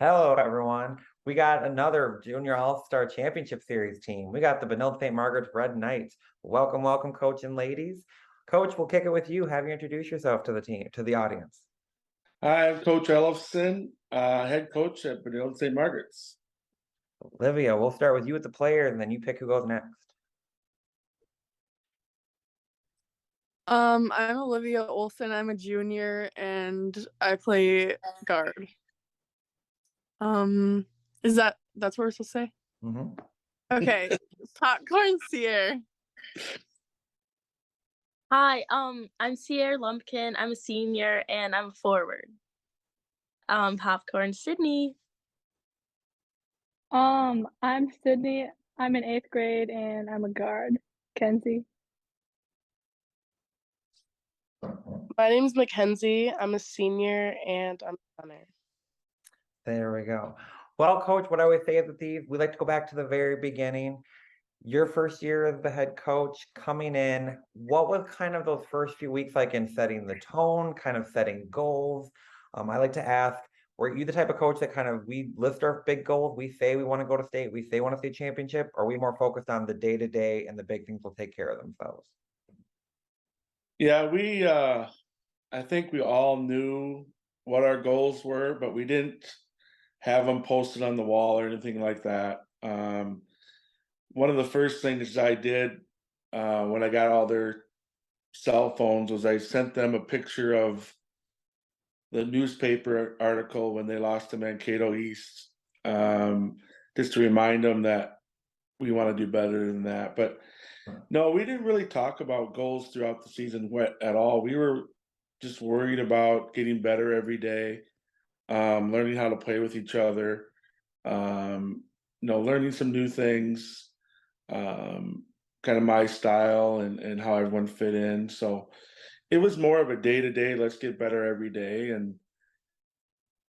Hello, everyone. We got another Junior All-Star Championship Series team. We got the Benilde-St. Margaret's Red Knights. Welcome, welcome, coach and ladies. Coach, we'll kick it with you. Have you introduce yourself to the team, to the audience. Hi, I'm Coach Ellefson, head coach at Benilde-St. Margaret's. Olivia, we'll start with you with the players, and then you pick who goes next. I'm Olivia Olson. I'm a junior and I play guard. Is that's what we're supposed to say? Mhm. Okay. Popcorn Sierre. Hi, I'm Sierre Lumpkin. I'm a senior and I'm a forward. Popcorn Sydney. I'm Sydney. I'm in 8th grade and I'm a guard. Kenzie. My name's McKenzie. I'm a senior and I'm a center. There we go. Well, coach, what I always say with these, we like to go back to the very beginning. Your first year as the head coach coming in, what was kind of those first few weeks like in setting the tone, kind of setting goals? I like to ask, were you the type of coach that kind of we list our big goals, we say we want to go to state, we say we want to see a championship, or are we more focused on the day-to-day and the big things will take care of themselves? Yeah, I think we all knew what our goals were, but we didn't have them posted on the wall or anything like that. One of the first things I did when I got all their cell phones was I sent them a picture of the newspaper article when they lost to Mankato East, just to remind them that we want to do better than that. But no, we didn't really talk about goals throughout the season at all. We were just worried about getting better every day, learning how to play with each other, learning some new things, kind of my style and how everyone fit in. So it was more of a day to day, let's get better every day. And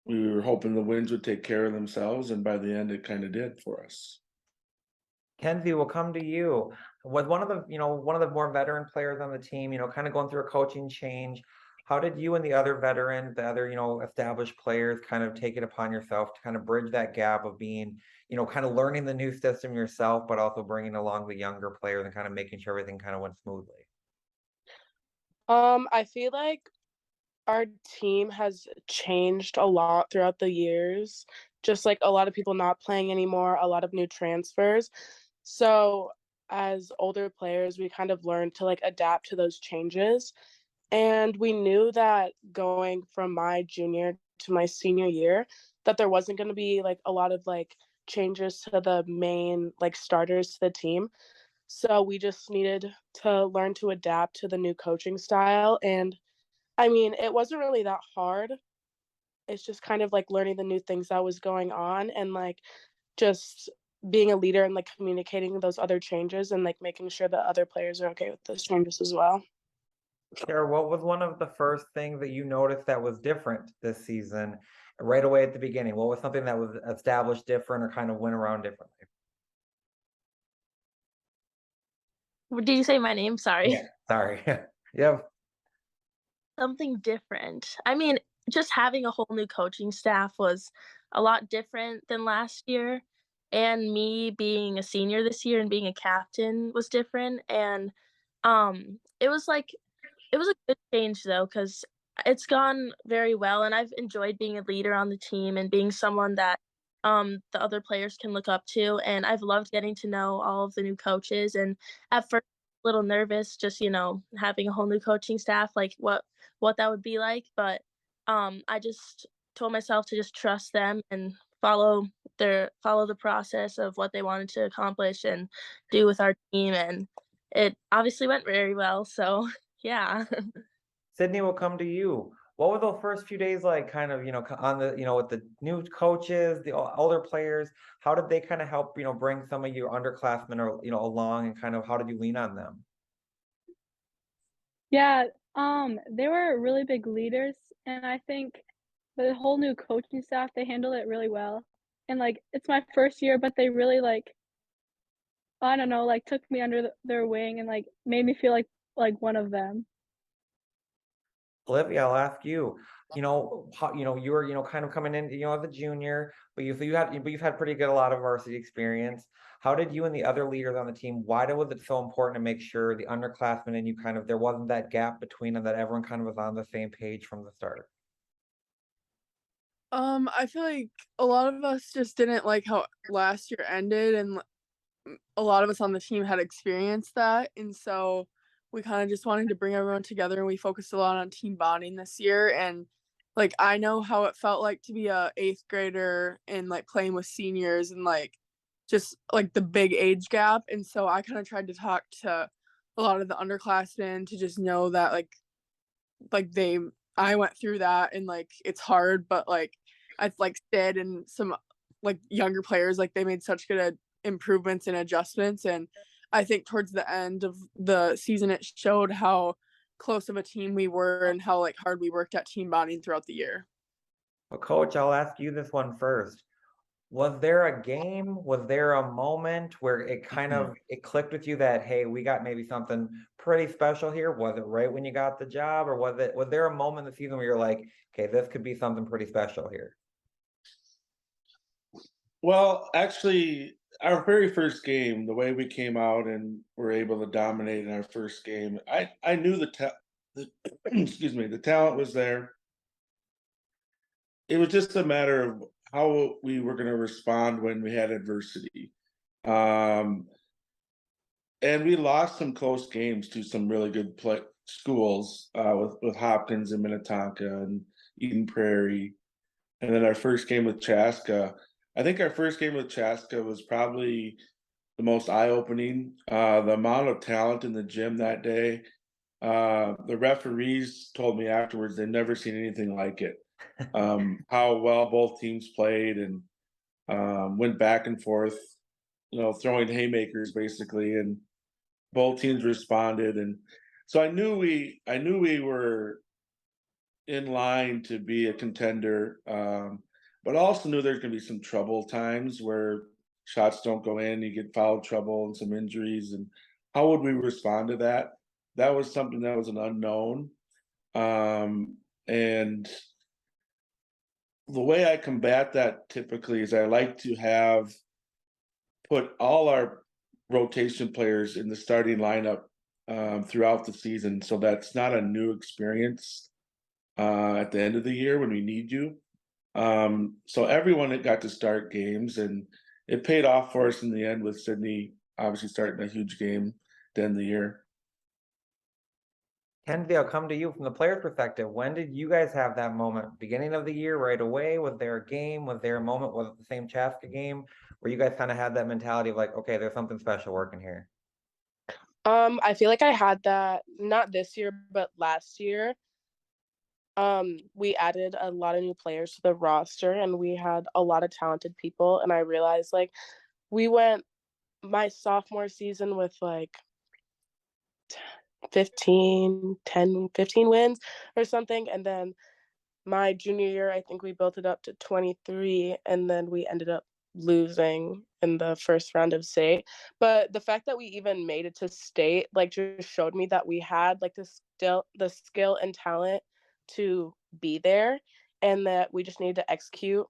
we were hoping the wins would take care of themselves. And by the end, it kind of did for us. Kenzie, we'll come to you. Was one of the more veteran players on the team, kind of going through a coaching change. How did you and the other veterans, the other, established players kind of take it upon yourself to kind of bridge that gap of being, kind of learning the new system yourself, but also bringing along the younger players and kind of making sure everything kind of went smoothly? I feel like our team has changed a lot throughout the years. Just like a lot of people not playing anymore, a lot of new transfers. So as older players, we kind of learned to like adapt to those changes. And we knew that going from my junior to my senior year, that there wasn't going to be like a lot of like changes to the main like starters to the team. So we just needed to learn to adapt to the new coaching style. And I mean, it wasn't really that hard. It's just kind of like learning the new things that was going on and like just being a leader and like communicating those other changes and like making sure that other players are okay with those changes as well. Sarah, what was one of the first things that you noticed that was different this season right away at the beginning? What was something that was established different or kind of went around differently? Did you say my name? Sorry. Yeah, sorry. Yep. Something different. I mean, just having a whole new coaching staff was a lot different than last year. And me being a senior this year and being a captain was different. And it was like it was a good change though, because it's gone very well and I've enjoyed being a leader on the team and being someone that the other players can look up to. And I've loved getting to know all of the new coaches and at first a little nervous just, having a whole new coaching staff, like what that would be like. But I just told myself to just trust them and follow the process of what they wanted to accomplish and do with our team. And it obviously went very well. So yeah. Sydney will come to you. What were those first few days like, kind of, on the, with the new coaches, the older players? How did they kind of help, bring some of your underclassmen or, along and kind of how did you lean on them? Yeah, they were really big leaders, and I think the whole new coaching staff, they handled it really well. And, like, it's my first year, but they really, like, I don't know, like, took me under their wing and, like, made me feel like one of them. Olivia, I'll ask you. how, you were, kind of coming in, as a junior, but you've had pretty good, a lot of varsity experience. How did you and the other leaders on the team, why was it so important to make sure the underclassmen and you there wasn't that gap between them, that everyone kind of was on the same page from the start? I feel like a lot of us just didn't like how last year ended, and a lot of us on the team had experienced that, and so we kind of just wanted to bring everyone together, and we focused a lot on team bonding this year. And like I know how it felt like to be a 8th grader and like playing with seniors and like just like the big age gap, and so I kind of tried to talk to a lot of the underclassmen to just know that like I went through that, and like it's hard, but like I like Sid and some like younger players, like they made such good improvements and adjustments. And I think towards the end of the season it showed how close of a team we were and how like hard we worked at team bonding throughout the year. Well, Coach, I'll ask you this one first. Was there a game, was there a moment where it kind of it clicked with you that, hey, we got maybe something pretty special here? Was it right when you got the job, or was there a moment in the season where you're like, okay, this could be something pretty special here? Well, actually, our very first game, the way we came out and were able to dominate in our first game, I knew the excuse me, the talent was there. It was just a matter of how we were going to respond when we had adversity. Um, and we lost some close games to some really good schools with Hopkins and Minnetonka and Eden Prairie. And then our first game with Chaska, I think our first game with Chaska was probably the most eye-opening. The amount of talent in the gym that day. The referees told me afterwards they'd never seen anything like it. How well both teams played and went back and forth, throwing haymakers basically, and both teams responded. And so I knew we were in line to be a contender, but also knew there's going to be some trouble times where shots don't go in, you get foul trouble and some injuries. And how would we respond to that? That was something that was an unknown. And the way I combat that typically is I like to put all our rotation players in the starting lineup throughout the season, so that's not a new experience at the end of the year when we need you. So everyone that got to start games, and it paid off for us in the end with Sydney obviously starting a huge game at the end of the year. Kenzie, I'll come to you from the player's perspective. When did you guys have that moment? Beginning of the year, right away? Was there a game? Was there a moment? Was it the same Chaska game where you guys kind of had that mentality of like, okay, there's something special working here? I feel like I had that not this year, but last year. We added a lot of new players to the roster, and we had a lot of talented people. And I realized like we went my sophomore season with like 15 wins or something, and then my junior year I think we built it up to 23, and then we ended up losing in the first round of state. But the fact that we even made it to state like just showed me that we had like the skill and talent to be there, and that we just needed to execute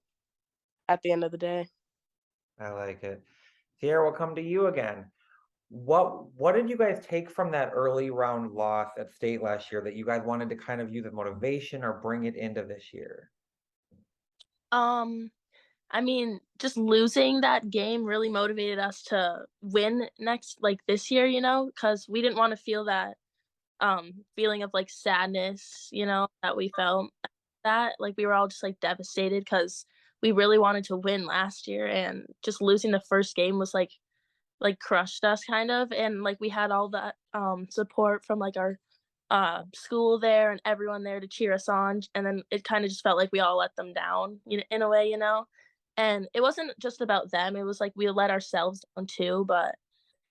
at the end of the day. I like it. Sierre, we'll come to you again. What did you guys take from that early round loss at state last year that you guys wanted to kind of use as motivation or bring it into this year? I mean, just losing that game really motivated us to win this year, because we didn't want to feel that feeling of like sadness, that we felt, that like we were all just like devastated because we really wanted to win last year, and just losing the first game was like crushed us kind of. And like we had all that support from like our school there and everyone there to cheer us on, and then it kind of just felt like we all let them down, in a way, and it wasn't just about them, it was like we let ourselves down too. But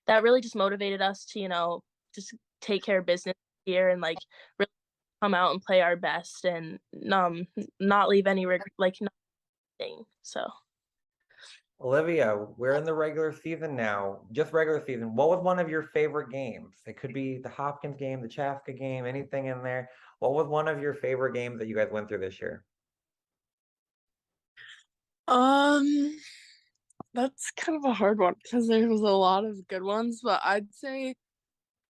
that really just motivated us to just take care of business here and like really come out and play our best, and not leave any nothing. So Olivia, we're in the regular season now, just regular season. What was one of your favorite games? It could be the Hopkins game, the Chaska game, anything in there. What was one of your favorite games that you guys went through this year? That's kind of a hard one because there was a lot of good ones, but I'd say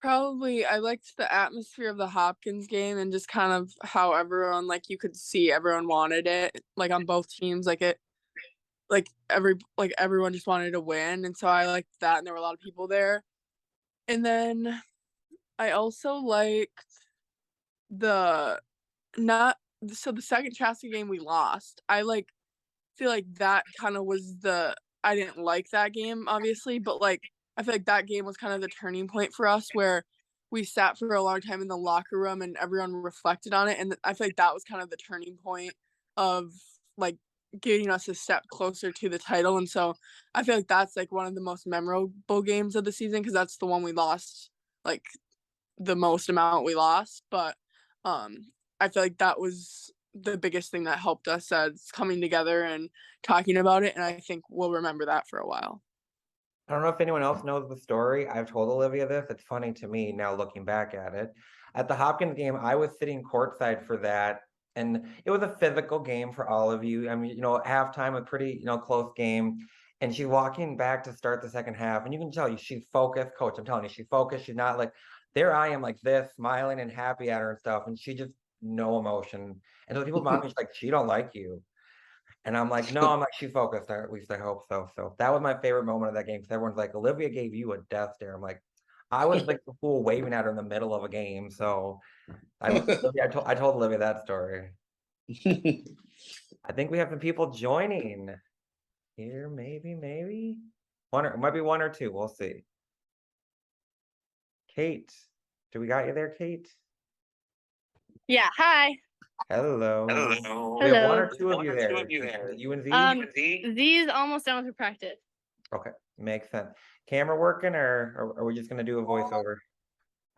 probably I liked the atmosphere of the Hopkins game and just kind of how everyone, like, you could see everyone wanted it, like, on both teams, everyone just wanted to win, and so I liked that, and there were a lot of people there. And then I also liked the not so the second Chaska game we lost. Feel like that kind of was I didn't like that game, obviously, but I feel like that game was kind of the turning point for us where we sat for a long time in the locker room and everyone reflected on it. And I feel like that was kind of the turning point of like getting us a step closer to the title. And so I feel like that's like one of the most memorable games of the season because that's the one we lost, like the most amount we lost. But I feel like that was the biggest thing that helped us as coming together and talking about it. And I think we'll remember that for a while. I don't know if anyone else knows the story. I've told Olivia this. It's funny to me now looking back at it. At the Hopkins game, I was sitting courtside for that, and it was a physical game for all of you. I mean, halftime, a pretty, close game. And she's walking back to start the second half, and you can tell she's focused. Coach, I'm telling you, she's focused. She's not like, there I am like this, smiling and happy at her and stuff, and she just no emotion. And so people behind me, she's like, she don't like you. And I'm like, no, I'm like, she's focused, or at least I hope so. So that was my favorite moment of that game because everyone's like, Olivia gave you a death stare. I'm like, I was like the fool waving at her in the middle of a game. So I told Olivia that story. I think we have some people joining here. Maybe one, or it might be one or two. We'll see. Kate, do we got you there, Kate? Yeah, hi. Hello. Hello. We have one or two of you there. You and Z? Z is almost done with her practice. Okay, makes sense. Camera working, or are we just gonna do a voiceover?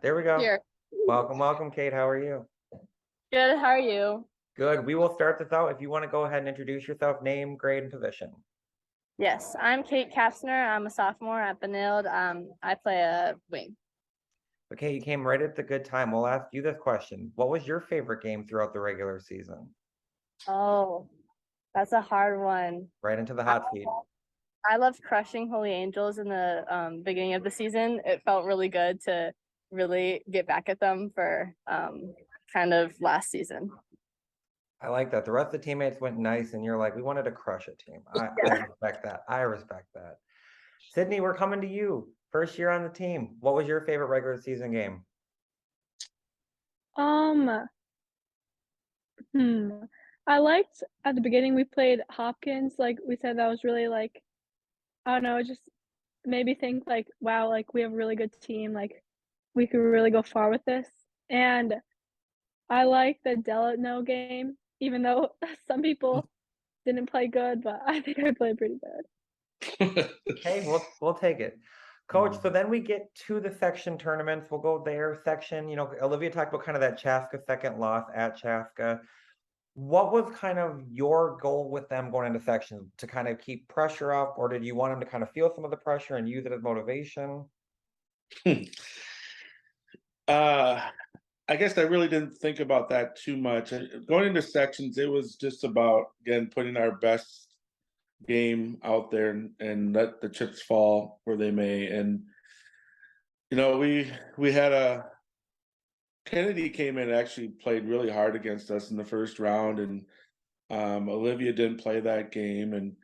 There we go. Here. Welcome, Kate. How are you? Good, how are you? Good. We will start this out. If you want to go ahead and introduce yourself, name, grade, and position. Yes, I'm Kate Kapsner. I'm a sophomore at Benilde. I play a wing. Okay, you came right at the good time. We'll ask you this question. What was your favorite game throughout the regular season? Oh, that's a hard one. Right into the hot seat. I loved crushing Holy Angels in the beginning of the season. It felt really good to really get back at them for kind of last season. I like that. The rest of the teammates went nice, and you're like, we wanted to crush a team. I respect that. I respect that. Sydney, we're coming to you. First year on the team. What was your favorite regular season game? I liked at the beginning we played Hopkins. Like we said, that was really like, I don't know, it just made me think like, wow, like we have a really good team. Like we could really go far with this. And I like the Delano game, even though some people didn't play good, but I think I played pretty good. Okay, we'll take it. Coach, so then we get to the section tournaments. We'll go there section. Olivia talked about kind of that Chaska second loss at Chaska. What was kind of your goal with them going into sections? To kind of keep pressure up, or did you want them to kind of feel some of the pressure and use it as motivation? I guess I really didn't think about that too much. Going into sections, it was just about, again, putting our best game out there and let the chips fall where they may. And we had Kennedy came in and actually played really hard against us in the first round, and Olivia didn't play that game,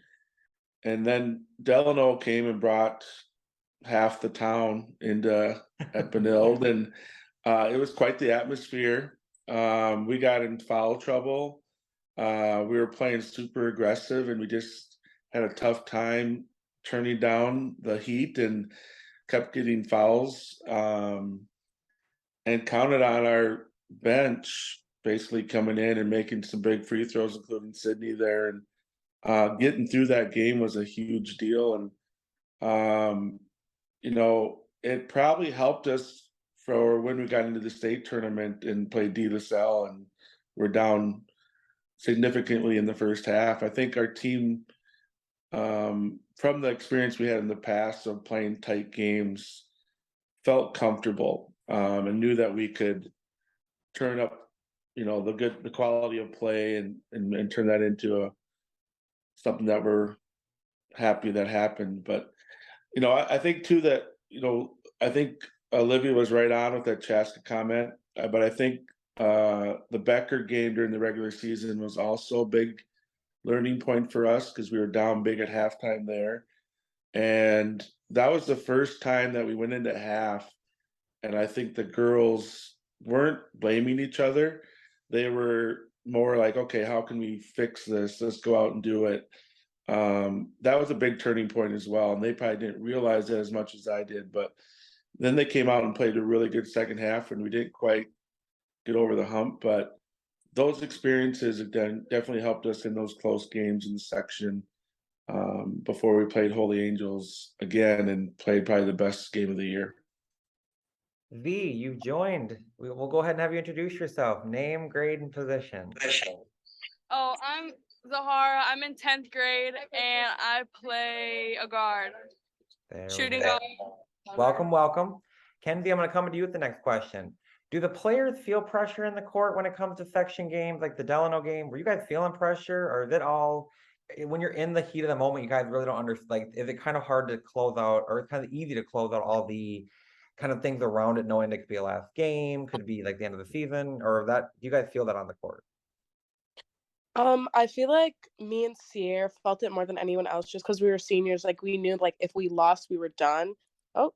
and then Delano came and brought half the town into at Benilde, and it was quite the atmosphere. We got in foul trouble. We were playing super aggressive, and we just had a tough time turning down the heat and kept getting fouls, and counted on our bench basically coming in and making some big free throws, including Sydney there. And getting through that game was a huge deal. And, it probably helped us for when we got into the state tournament and played De La Salle, and we're down significantly in the first half. I think our team, from the experience we had in the past of playing tight games, felt comfortable and knew that we could turn up the quality of play and turn that into something that we're happy that happened. But I think too that I think Olivia was right on with that Chaska comment, but I think the Becker game during the regular season was also a big learning point for us because we were down big at halftime there, and that was the first time that we went into half, and I think the girls weren't blaming each other. They were more like, okay, how can we fix this? Let's go out and do it. That was a big turning point as well, and they probably didn't realize that as much as I did. But then they came out and played a really good second half, and we didn't quite get over the hump. But those experiences again definitely helped us in those close games in the section before we played Holy Angels again and played probably the best game of the year. V, you joined. We'll go ahead and have you introduce yourself. Name, grade, and position. Oh, I'm Zahara. I'm in 10th grade and I play a guard. There we Shooting go. guard. Welcome, welcome. Kenzie, I'm going to come to you with the next question. Do the players feel pressure in the court when it comes to section games like the Delano game? Were you guys feeling pressure, or is it all, when you're in the heat of the moment, you guys really don't understand, like, is it kind of hard to close out, or it's kind of easy to close out all the kind of things around it, knowing it could be a last game, could be like the end of the season, or do you guys feel that on the court? I feel like me and Sierre felt it more than anyone else just because we were seniors. Like, we knew, like, if we lost, we were done. Oh.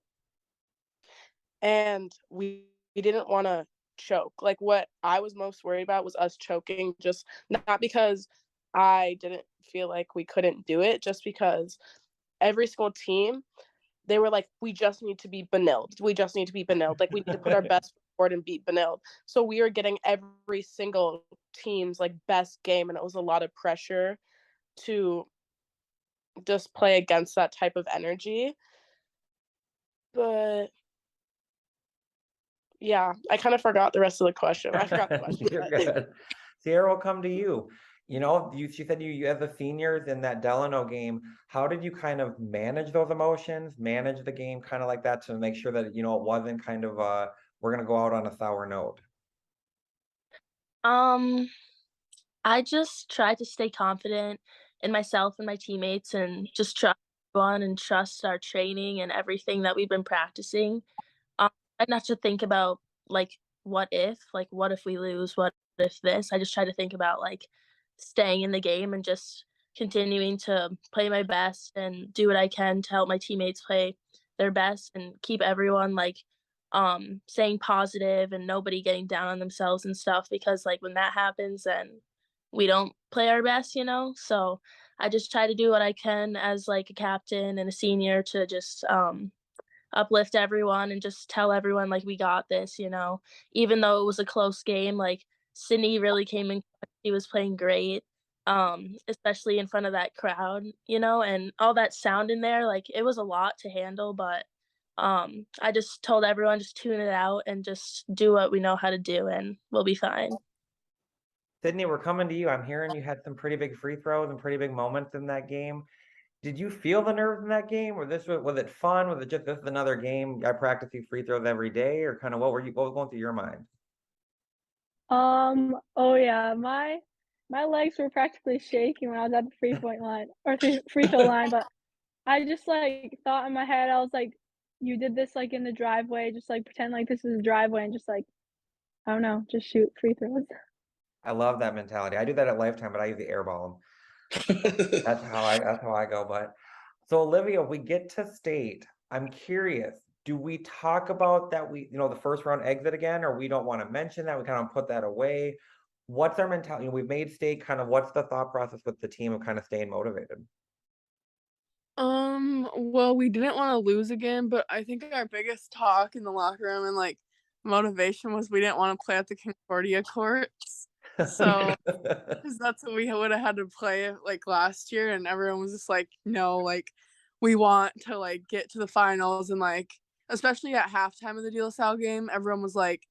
And we didn't want to choke. Like, what I was most worried about was us choking, just not because I didn't feel like we couldn't do it, just because every single team, they were like, we just need to be Benilde. We just need to be Benilde. Like, we need to put our best forward and beat Benilde. So we were getting every single team's like best game, and it was a lot of pressure to just play against that type of energy. But yeah, I kind of forgot the rest of the question. I forgot the question. You're good. Sierra, will come to you. She said you as the seniors in that Delano game, how did you kind of manage those emotions, manage the game kind of like that to make sure that, it wasn't kind of, we're going to go out on a sour note? I just tried to stay confident in myself and my teammates and just trust everyone and trust our training and everything that we've been practicing. And not to think about like what if we lose, what if this. I just try to think about like staying in the game and just continuing to play my best and do what I can to help my teammates play their best and keep everyone like staying positive and nobody getting down on themselves and stuff, because like when that happens then we don't play our best. So I just try to do what I can as like a captain and a senior to just uplift everyone and just tell everyone like we got this. Even though it was a close game, like Sydney really came in. She was playing great, especially in front of that crowd, and all that sound in there. Like it was a lot to handle, but I just told everyone just tune it out and just do what we know how to do and we'll be fine. Sydney, we're coming to you. I'm hearing you had some pretty big free throws and pretty big moments in that game. Did you feel the nerves in that game, or was it fun? Was it just this is another game? I practice these free throws every day, or kind of what was going through your mind? Oh yeah, my legs were practically shaking when I was at the free-point line or free throw line, but I just like thought in my head, I was like, you did this like in the driveway, just like pretend like this is a driveway and just like, I don't know, just shoot free throws. I love that mentality. I do that at Lifetime, but I use the airball them. That's how I go. But so Olivia, we get to state. I'm curious. Do we talk about that? The first round exit again, or we don't want to mention that? We kind of put that away. What's our mentality? We've made state. Kind of, what's the thought process with the team of kind of staying motivated? Well, we didn't want to lose again, but I think our biggest talk in the locker room and like motivation was we didn't want to play at the Concordia courts. So, because that's what we would have had to play like last year, and everyone was just like, no, like we want to like get to the finals, and like especially at halftime of the De-La-Salle game, everyone was like,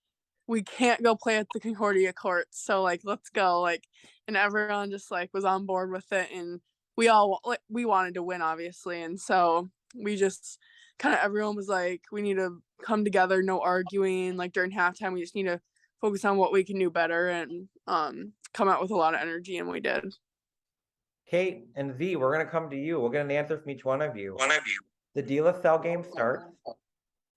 we can't go play at the Concordia courts, so like let's go, like, and everyone just like was on board with it, and we all like we wanted to win obviously, and so we just kind of everyone was like, we need to come together, no arguing, like during halftime we just need to focus on what we can do better and come out with a lot of energy, and we did. Kate and Z, we're gonna come to you. We'll get an answer from each one of you. The De-La-Salle game starts.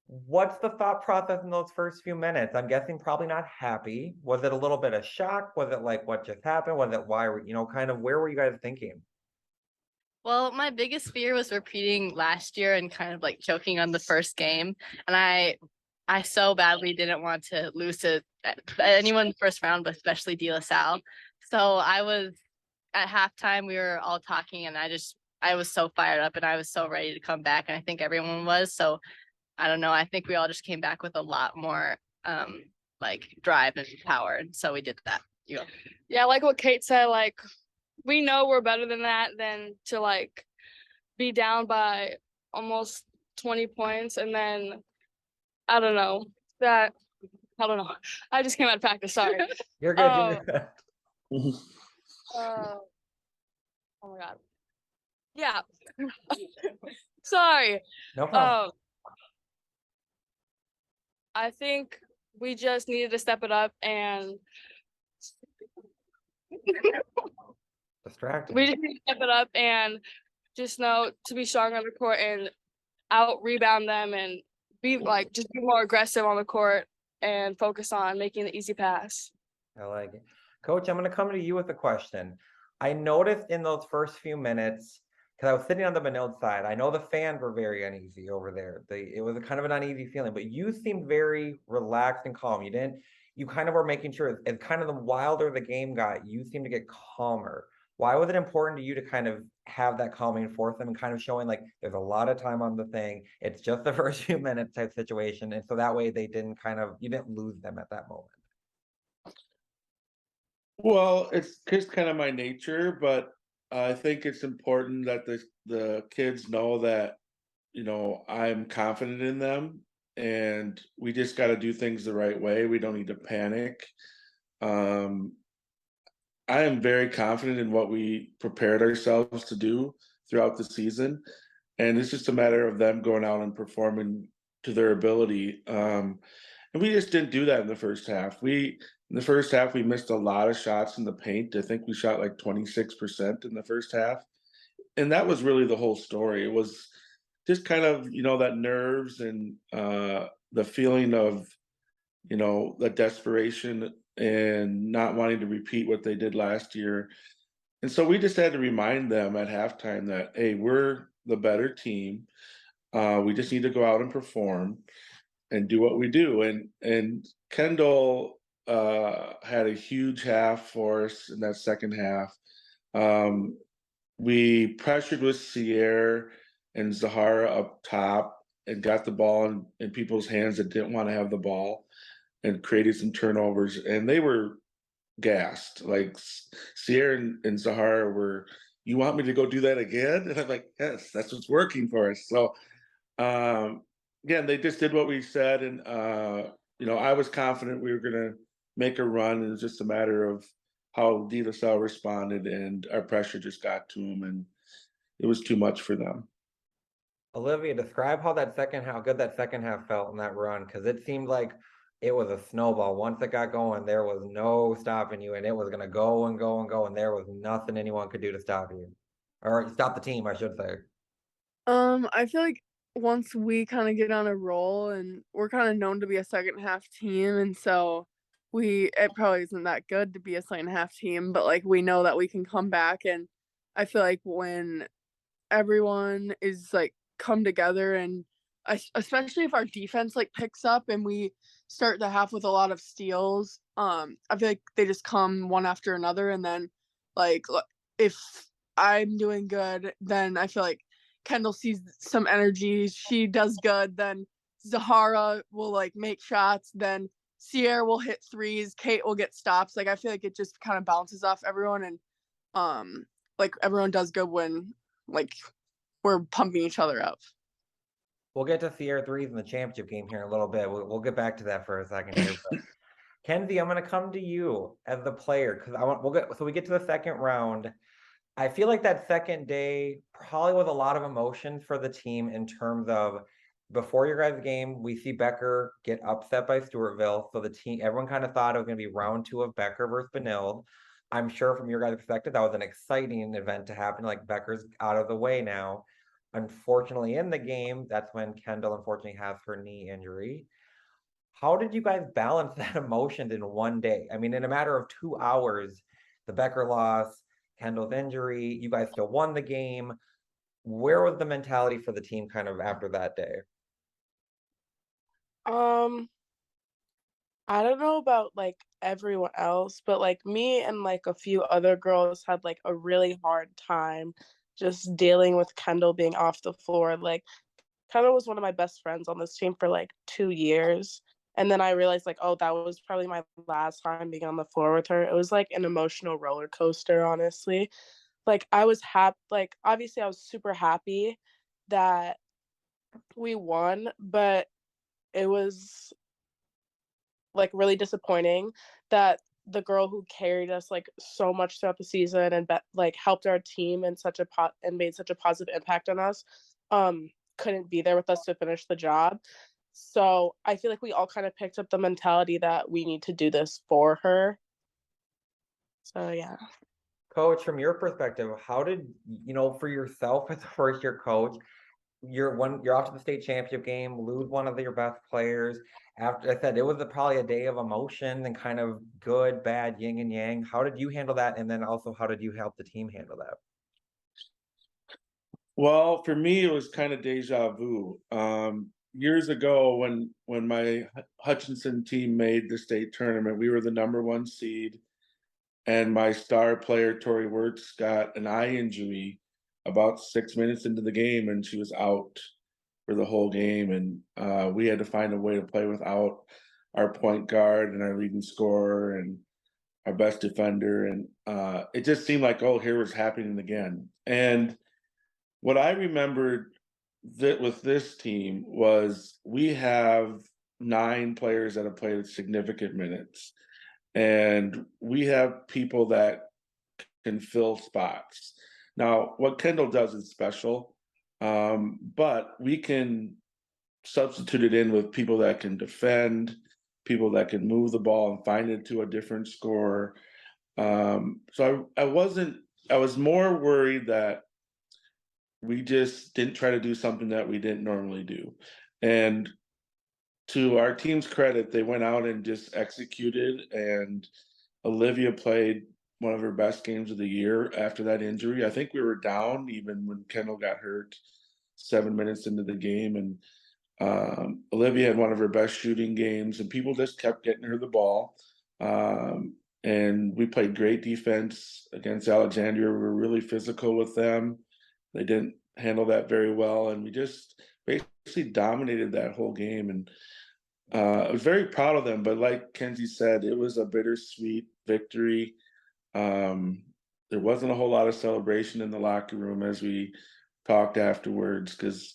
What's the thought process in those first few minutes? I'm guessing probably not happy. Was it a little bit of shock? Was it like what just happened? Was it why, kind of where were you guys thinking? Well, my biggest fear was repeating last year and kind of like choking on the first game. And I so badly didn't want to lose to anyone in the first round, but especially De-La-Salle. So I was at halftime, we were all talking, and I was so fired up and I was so ready to come back. And I think everyone was. So I don't know. I think we all just came back with a lot more like drive and power. And so we did that. Yeah, like what Kate said, like we know we're better than that than to like be down by almost 20 points. And then I don't know. I just came out of practice. Sorry. You're good. Oh my God. Yeah. Sorry. No problem. I think we just needed to step it up and Distracting. we just need to step it up and just know to be strong on the court and out rebound them and just be more aggressive on the court and focus on making the easy pass. I like it. Coach, I'm going to come to you with a question. I noticed in those first few minutes, because I was sitting on the Benilde side, I know the fans were very uneasy over there. It was a kind of an uneasy feeling, but you seemed very relaxed and calm. You kind of were making sure, as kind of the wilder the game got, you seemed to get calmer. Why was it important to you to kind of have that calming force them and kind of showing like there's a lot of time on the thing, it's just the first few minutes type situation, and so that way you didn't lose them at that moment? Well, it's just kind of my nature, but I think it's important that the kids know that, I'm confident in them, and we just got to do things the right way. We don't need to panic. I am very confident in what we prepared ourselves to do throughout the season, and it's just a matter of them going out and performing to their ability. And we just didn't do that in the first half. In the first half, we missed a lot of shots in the paint. I think we shot like 26% in the first half. And that was really the whole story. It was just kind of, that nerves and the feeling of, the desperation and not wanting to repeat what they did last year. And so we just had to remind them at halftime that, hey, we're the better team. We just need to go out and perform and do what we do. And Kendall had a huge half for us in that second half. We pressured with Sierre and Zahara up top and got the ball in people's hands that didn't want to have the ball and created some turnovers. And they were gassed. Like Sierre and Zahara were, you want me to go do that again? And I'm like, yes, that's what's working for us. So again, they just did what we said. And, I was confident we were going to make a run. It was just a matter of how De-La-Salle responded, and our pressure just got to them, and it was too much for them. Olivia, describe how good that second half felt in that run, because it seemed like it was a snowball. Once it got going, there was no stopping you, and it was going to go and go and go, and there was nothing anyone could do to stop you, or stop the team, I should say. I feel like once we kind of get on a roll, and we're kind of known to be a second half team, and so it probably isn't that good to be a second half team, but like we know that we can come back. And I feel like when everyone is like come together, and especially if our defense like picks up and we start the half with a lot of steals, I feel like they just come one after another. And then like if I'm doing good, then I feel like Kendall sees some energy, she does good, then Zahara will like make shots, then Sierre will hit threes, Kate will get stops. Like I feel like it just kind of bounces off everyone, and like everyone does good when like we're pumping each other up. We'll get to Sierre threes in the championship game here in a little bit. We'll get back to that for a second here. But Kenzie, I'm going to come to you as the player, because we get to the second round. I feel like that second day probably was a lot of emotion for the team in terms of before your guys' game, we see Becker get upset by Stewartville. So the team, everyone kind of thought it was going to be round 2 of Becker versus Benilde. I'm sure from your guys' perspective, that was an exciting event to happen. Like Becker's out of the way now. Unfortunately, in the game, that's when Kendall unfortunately has her knee injury. How did you guys balance that emotion in one day? I mean, in a matter of 2 hours, the Becker loss, Kendall's injury, you guys still won the game. Where was the mentality for the team kind of after that day? I don't know about like everyone else, but like me and like a few other girls had like a really hard time just dealing with Kendall being off the floor. Like Kendall was one of my best friends on this team for like 2 years. And then I realized like, oh, that was probably my last time being on the floor with her. It was like an emotional roller coaster, honestly. Like I was happy, like obviously I was super happy that we won, but it was like really disappointing that the girl who carried us like so much throughout the season and like helped our team in such a and made such a positive impact on us couldn't be there with us to finish the job. So I feel like we all kind of picked up the mentality that we need to do this for her. So yeah. Coach, from your perspective, how did for yourself as a first year coach, you're off to the state championship game, lose one of your best players. After I said it was probably a day of emotion and kind of good, bad, yin and yang. How did you handle that? And then also, how did you help the team handle that? Well, for me, it was kind of deja vu. Years ago, when my Hutchinson team made the state tournament, we were the #1 seed, and my star player Tori Wirtz got an eye injury about 6 minutes into the game, and she was out for the whole game, and we had to find a way to play without our point guard and our leading scorer and our best defender, and it just seemed like, oh, here was happening again. And what I remembered that with this team was we have 9 players that have played significant minutes, and we have people that can fill spots. Now, what Kendall does is special, but we can substitute it in with people that can defend, people that can move the ball and find it to a different score. So I was more worried that we just didn't try to do something that we didn't normally do. And to our team's credit, they went out and just executed, and Olivia played one of her best games of the year after that injury. I think we were down even when Kendall got hurt 7 minutes into the game, and Olivia had one of her best shooting games, and people just kept getting her the ball. And we played great defense against Alexandria. We were really physical with them. They didn't handle that very well, and we just basically dominated that whole game. And I was very proud of them, but like Kenzie said, it was a bittersweet victory. There wasn't a whole lot of celebration in the locker room as we talked afterwards, because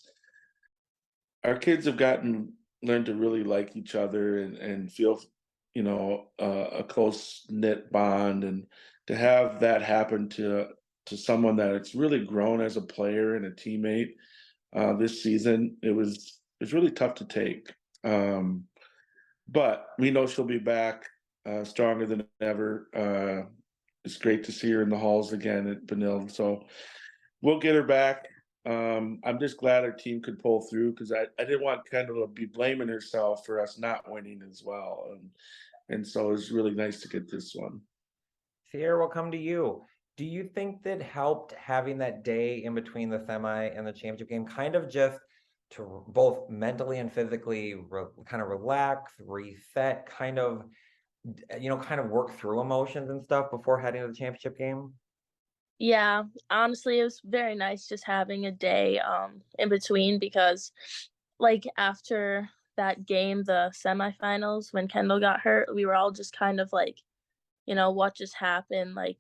our kids have learned to really like each other and feel, a close knit bond, and to have that happen to someone that it's really grown as a player and a teammate this season, it's really tough to take. But we know she'll be back stronger than ever. It's great to see her in the halls again at Benilde. So we'll get her back. I'm just glad our team could pull through, because I didn't want Kendall to be blaming herself for us not winning as well. And so it was really nice to get this one. Sierre, we'll come to you. Do you think that helped having that day in between the semi and the championship game, kind of just to both mentally and physically kind of relax, reset, kind of work through emotions and stuff before heading to the championship game? Yeah, honestly, it was very nice just having a day in between, because like after that game, the semifinals, when Kendall got hurt, we were all just kind of like, what just happened? Like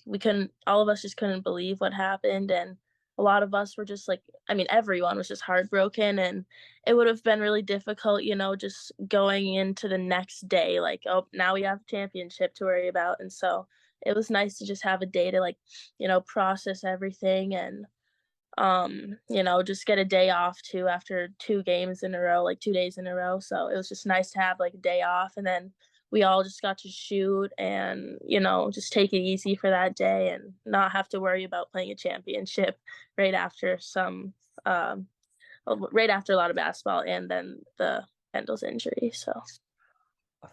all of us just couldn't believe what happened. And a lot of us were just like, I mean, everyone was just heartbroken, and it would have been really difficult, just going into the next day, like, oh, now we have a championship to worry about. And so it was nice to just have a day to like, process everything and just get a day off too after 2 games in a row, like 2 days in a row. So it was just nice to have like a day off, and then we all just got to shoot and, just take it easy for that day and not have to worry about playing a championship right after right after a lot of basketball and then the Kendall's injury. So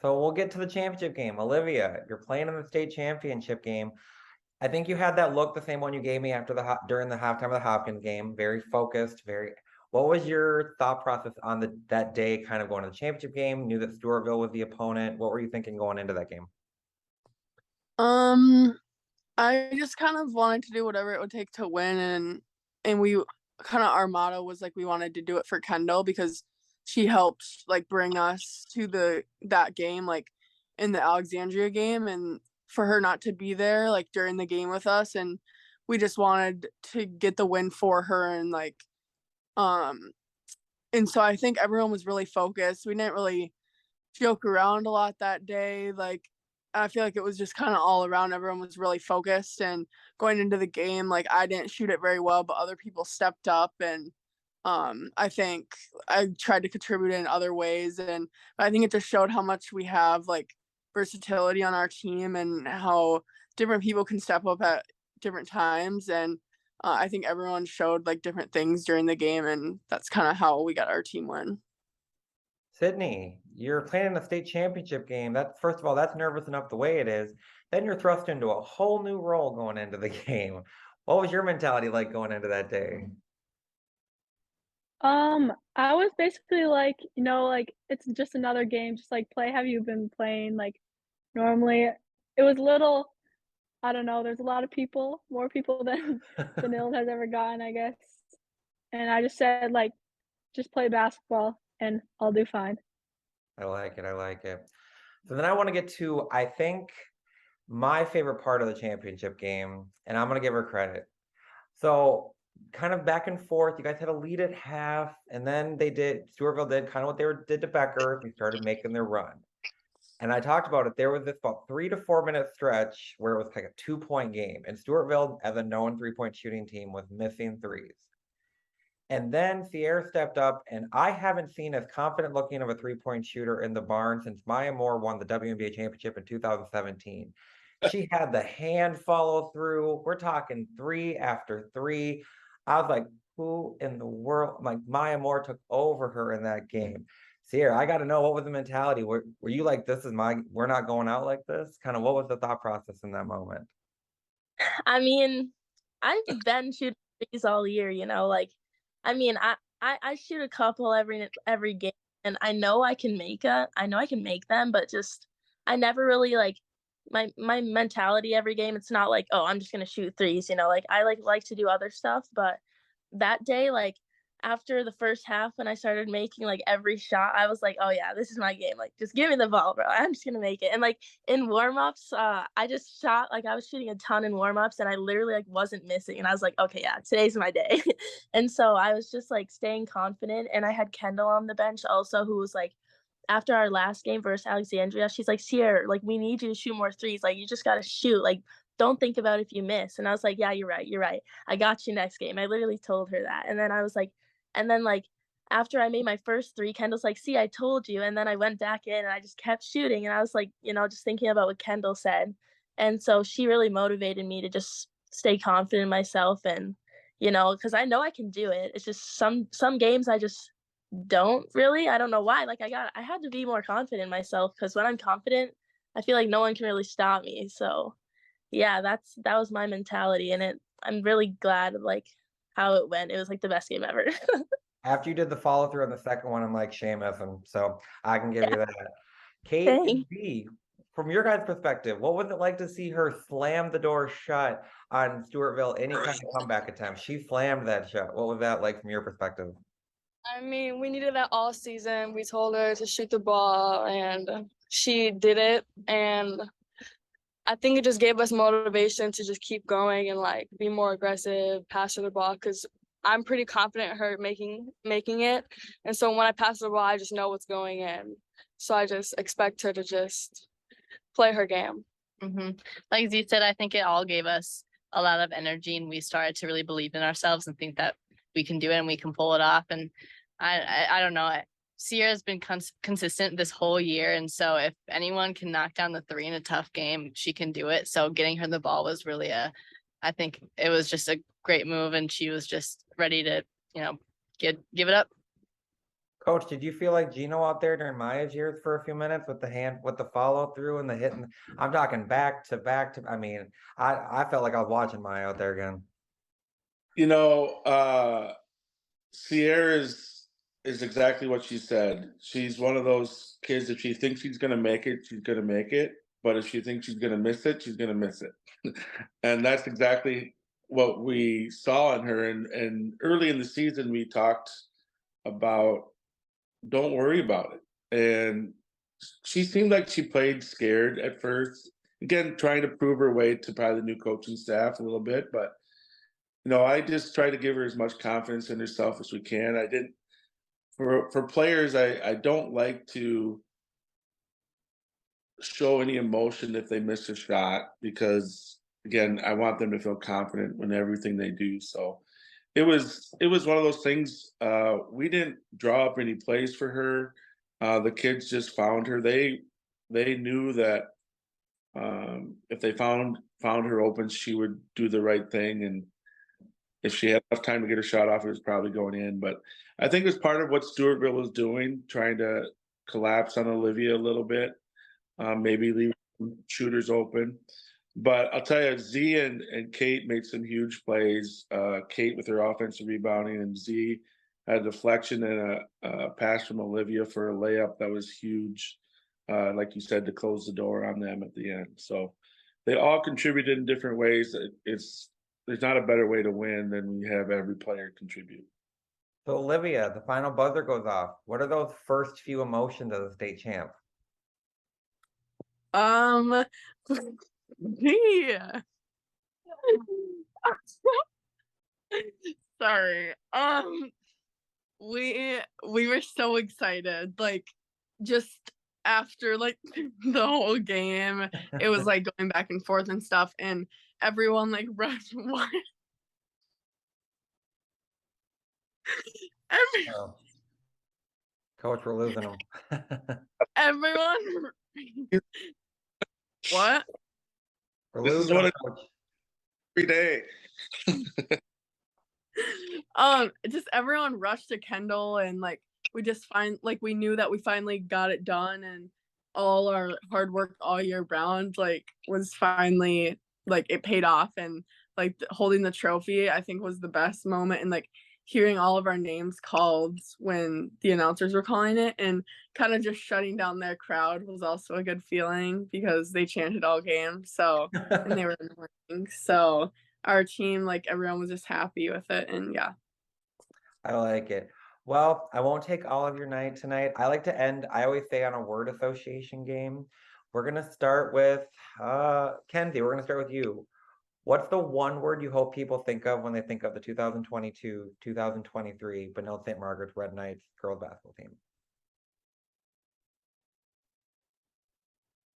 we'll get to the championship game. Olivia, you're playing in the state championship game. I think you had that look, the same one you gave me during the halftime of the Hopkins game. Very focused, What was your thought process on that day, kind of going to the championship game? Knew that Stewartville was the opponent. What were you thinking going into that game? I just kind of wanted to do whatever it would take to win, and we kind of, our motto was like we wanted to do it for Kendall because she helped like bring us to that game, like in the Alexandria game, and for her not to be there like during the game with us, and we just wanted to get the win for her, and like and so I think everyone was really focused. We didn't really joke around a lot that day. Like I feel like it was just kind of all around. Everyone was really focused, and going into the game, like I didn't shoot it very well, but other people stepped up, and I think I tried to contribute in other ways, and I think it just showed how much we have like versatility on our team and how different people can step up at different times. And I think everyone showed like different things during the game, and that's kind of how we got our team win. Sydney, you're playing in a state championship game. First of all, that's nervous enough the way it is. Then you're thrust into a whole new role going into the game. What was your mentality like going into that day? I was basically like, like it's just another game, just like play how you've been playing like normally. It was little, I don't know, there's a lot of people, more people than Benilde has ever gotten, I guess. And I just said like, just play basketball and I'll do fine. I like it. So then I want to get to, I think, my favorite part of the championship game, and I'm going to give her credit. So kind of back and forth, you guys had a lead at half, and then Stewartville did kind of what did to Becker. They started making their run. And I talked about it. There was this about 3 to 4 minute stretch where it was like a 2-point game, and Stewartville, as a known 3-point shooting team, was missing threes. And then Sierre stepped up, and I haven't seen as confident looking of a 3-point shooter in the barn since Maya Moore won the WNBA championship in 2017. She had the hand follow through. We're talking 3 after 3. I was like, who in the world? Like Maya Moore took over her in that game. Sierre, I got to know, what was the mentality? Were you like, we're not going out like this? Kind of what was the thought process in that moment? I mean, I've been shooting threes all year, like, I mean, I shoot a couple every game, and I know I can make them, but just I never really like my mentality every game. It's not like, oh, I'm just gonna shoot threes, like I like to do other stuff. But that day, like after the first half, when I started making like every shot, I was like, oh yeah, this is my game. Like just give me the ball, bro. I'm just gonna make it. And like in warm-ups, I just shot, like I was shooting a ton in warm-ups, and I literally like wasn't missing. And I was like, okay, yeah, today's my day. And so I was just like staying confident. And I had Kendall on the bench also, who was like, after our last game versus Alexandria, she's like, Sierre, like we need you to shoot more threes. Like you just gotta shoot. Like don't think about if you miss. And I was like, yeah, you're right. I got you next game. I literally told her that. And then I was like, and then like after I made my first 3, Kendall's like, see, I told you. And then I went back in and I just kept shooting. And I was like, just thinking about what Kendall said. And so she really motivated me to just stay confident in myself, and, because I know I can do it. It's just some games I just don't really. I don't know why. Like I had to be more confident in myself, because when I'm confident, I feel like no one can really stop me. So yeah, that was my mentality, and I'm really glad like how it went. It was like the best game ever. After you did the follow through on the second one, I'm like, Seamus, and so I can give you that. Kate and B, from your guys' perspective, what was it like to see her slam the door shut on Stewartville any kind of comeback attempt? She slammed that shut. What was that like from your perspective? I mean, we needed that all season. We told her to shoot the ball, and she did it. And I think it just gave us motivation to just keep going and like be more aggressive, pass her the ball, because I'm pretty confident her making it. And so when I pass the ball, I just know what's going in. So I just expect her to just play her game. Mm-hmm. Like Z said, I think it all gave us a lot of energy, and we started to really believe in ourselves and think that we can do it and we can pull it off. And I don't know. Sierra has been consistent this whole year, and so if anyone can knock down the three in a tough game, she can do it. So getting her the ball was really I think it was just a great move, and she was just ready to, give it up. Coach, did you feel like Gino out there during Maya's years for a few minutes with the follow through and the hitting? I'm talking back to back to. I mean, I felt like I was watching Maya out there again. Sierre is exactly what she said. She's one of those kids, if she thinks she's going to make it, she's going to make it. But if she thinks she's going to miss it, she's going to miss it. And that's exactly what we saw in her. And early in the season, we talked about, don't worry about it. And she seemed like she played scared at first. Again, trying to prove her way to probably the new coaching staff a little bit. But, I just try to give her as much confidence in herself as we can. I didn't, for players, I don't like to show any emotion if they miss a shot, because again, I want them to feel confident in everything they do. So it was one of those things. We didn't draw up any plays for her. The kids just found her. They knew that if they found her open, she would do the right thing, and if she had enough time to get a shot off, it was probably going in. But I think it was part of what Stewartville was doing, trying to collapse on Olivia a little bit, maybe leave shooters open. But I'll tell you, Z and Kate made some huge plays. Kate with her offensive rebounding, and Z had a deflection and a pass from Olivia for a layup that was huge, like you said, to close the door on them at the end. So they all contributed in different ways. There's not a better way to win than when you have every player contribute. So Olivia, the final buzzer goes off. What are those first few emotions as a state champ? Yeah. Sorry. We were so excited. Like, just after like the whole game, it was like going back and forth and stuff, and everyone like rushed one. Oh. Coach, we're losing them. Everyone. What? We're This is losing what them, it- Coach. Every day. Just everyone rushed to Kendall, and like we knew that we finally got it done, and all our hard work all year round like was finally like it paid off, and like holding the trophy I think was the best moment, and like hearing all of our names called when the announcers were calling it, and kind of just shutting down their crowd was also a good feeling because they chanted all game. So and they were annoying. So our team, like everyone was just happy with it, and yeah. I like it. Well, I won't take all of your night tonight. I like to end, I always say, on a word association game. We're gonna start with Kenzie, we're gonna start with you. What's the one word you hope people think of when they think of the 2022-2023 Benilde-St. Margaret's Red Knights girls basketball team?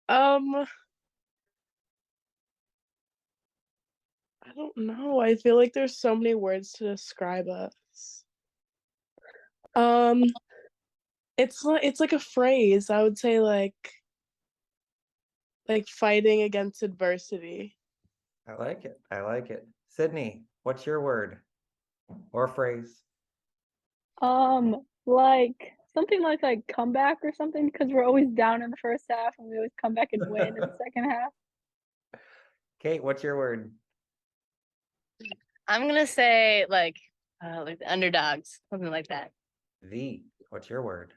I don't know. I feel like there's so many words to describe us. It's like a phrase. I would say like fighting against adversity. I like it. I like it. Sydney, what's your word or phrase? Like something like comeback or something, because we're always down in the first half and we always come back and win in the second half. Kate, what's your word? I'm gonna say like the underdogs, something like that. V, what's your word?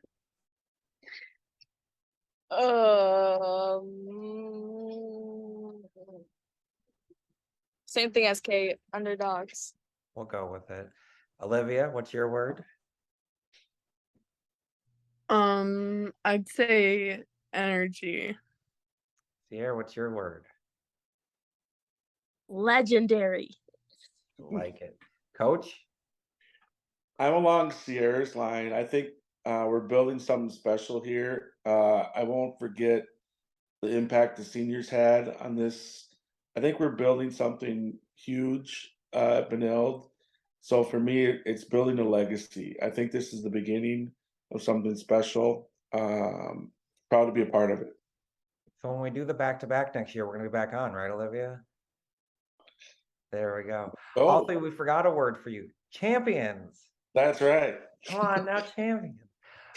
Same thing as Kate, underdogs. We'll go with it. Olivia, what's your word? I'd say energy. Sierra, what's your word? Legendary. Like it. Coach? I'm along Sierra's line. I think we're building something special here. I won't forget the impact the seniors had on this. I think we're building something huge at Benilde. So for me, it's building a legacy. I think this is the beginning of something special. Proud to be a part of it. So when we do the back-to-back next year, we're gonna be back on, right, Olivia? There we go. Oh, Also, we forgot a word for you. Champions. that's right. Come on now, champions.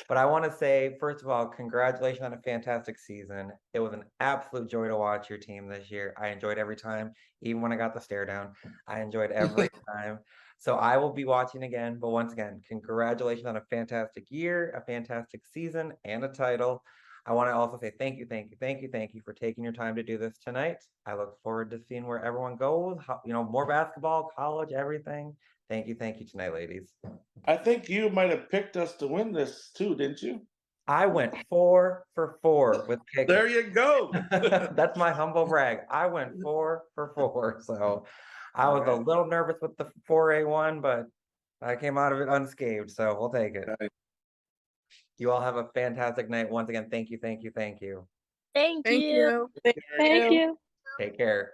But I want to say, first of all, congratulations on a fantastic season. It was an absolute joy to watch your team this year. I enjoyed every time, even when I got the stare down. I enjoyed every time. So I will be watching again. But once again, congratulations on a fantastic year, a fantastic season, and a title. I want to also say thank you, thank you, thank you, thank you for taking your time to do this tonight. I look forward to seeing where everyone goes, more basketball, college, everything. Thank you tonight, ladies. I think you might have picked us to win this too, didn't you? I went 4 for 4 with picking. There you go. That's my humble brag. I went 4 for 4. So I was a little nervous with the 4A1, but I came out of it unscathed. So we'll take it. Right. You all have a fantastic night. Once again, thank you, thank you, thank you. Thank Thank you. you. Thank you. Take care.